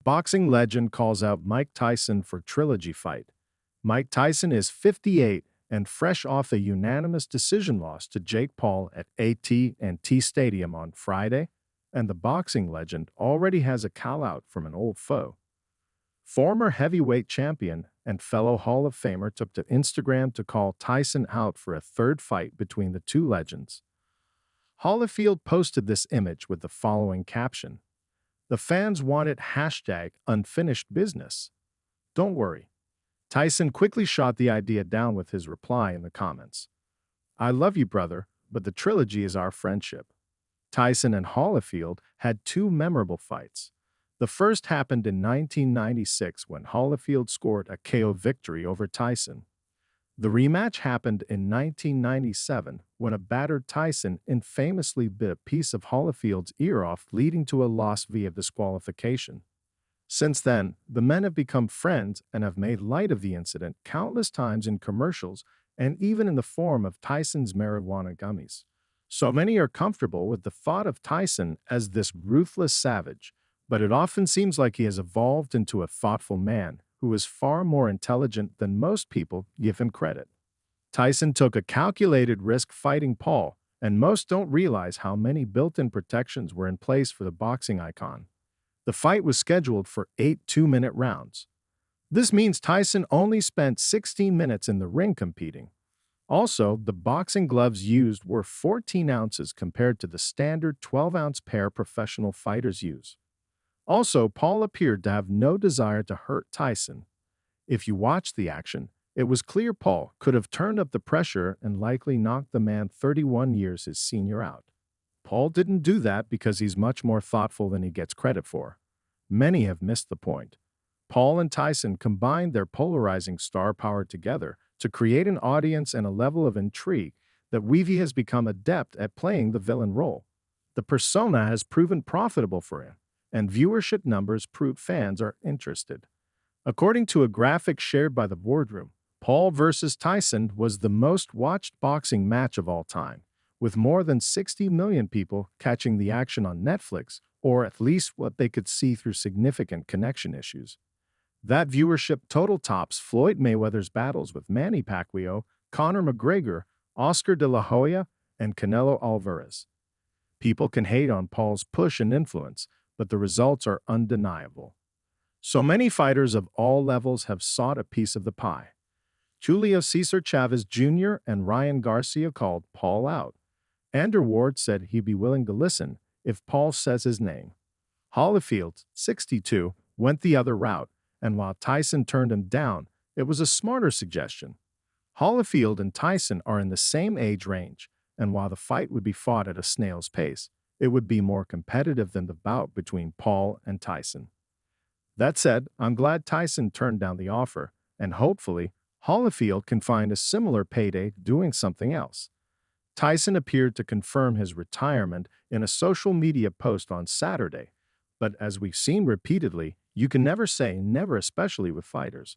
Boxing legend calls out Mike Tyson for trilogy fight. Mike Tyson is 58 and fresh off a unanimous decision loss to Jake Paul at AT&T Stadium on Friday, and the boxing legend already has a callout from an old foe. Former heavyweight champion and fellow Hall of Famer took to Instagram to call Tyson out for a third fight between the two legends. Holyfield posted this image with the following caption: "The fans wanted #unfinished business. Don't worry." Tyson quickly shot the idea down with his reply in the comments: "I love you, brother, but the trilogy is our friendship." Tyson and Holyfield had two memorable fights. The first happened in 1996 when Holyfield scored a KO victory over Tyson. The rematch happened in 1997 when a battered Tyson infamously bit a piece of Holyfield's ear off, leading to a loss via disqualification. Since then, the men have become friends and have made light of the incident countless times in commercials and even in the form of Tyson's marijuana gummies. So many are comfortable with the thought of Tyson as this ruthless savage, but it often seems like he has evolved into a thoughtful man who is far more intelligent than most people give him credit. Tyson took a calculated risk fighting Paul, and most don't realize how many built-in protections were in place for the boxing icon. The fight was scheduled for 8 2-minute rounds. This means Tyson only spent 16 minutes in the ring competing. Also, the boxing gloves used were 14 ounces compared to the standard 12-ounce pair professional fighters use. Also, Paul appeared to have no desire to hurt Tyson. If you watched the action, it was clear Paul could have turned up the pressure and likely knocked the man 31 years his senior out. Paul didn't do that because he's much more thoughtful than he gets credit for. Many have missed the point. Paul and Tyson combined their polarizing star power together to create an audience and a level of intrigue that Weavy has become adept at playing the villain role. The persona has proven profitable for him, and viewership numbers prove fans are interested. According to a graphic shared by the boardroom, Paul versus Tyson was the most watched boxing match of all time, with more than 60 million people catching the action on Netflix, or at least what they could see through significant connection issues. That viewership total tops Floyd Mayweather's battles with Manny Pacquiao, Conor McGregor, Oscar de la Hoya, and Canelo Alvarez. People can hate on Paul's push and influence, but the results are undeniable. So many fighters of all levels have sought a piece of the pie. Julio Cesar Chavez Jr. and Ryan Garcia called Paul out. Andrew Ward said he'd be willing to listen if Paul says his name. Holyfield, 62, went the other route, and while Tyson turned him down, it was a smarter suggestion. Holyfield and Tyson are in the same age range, and while the fight would be fought at a snail's pace, it would be more competitive than the bout between Paul and Tyson. That said, I'm glad Tyson turned down the offer, and hopefully, Holyfield can find a similar payday doing something else. Tyson appeared to confirm his retirement in a social media post on Saturday, but as we've seen repeatedly, you can never say never, especially with fighters.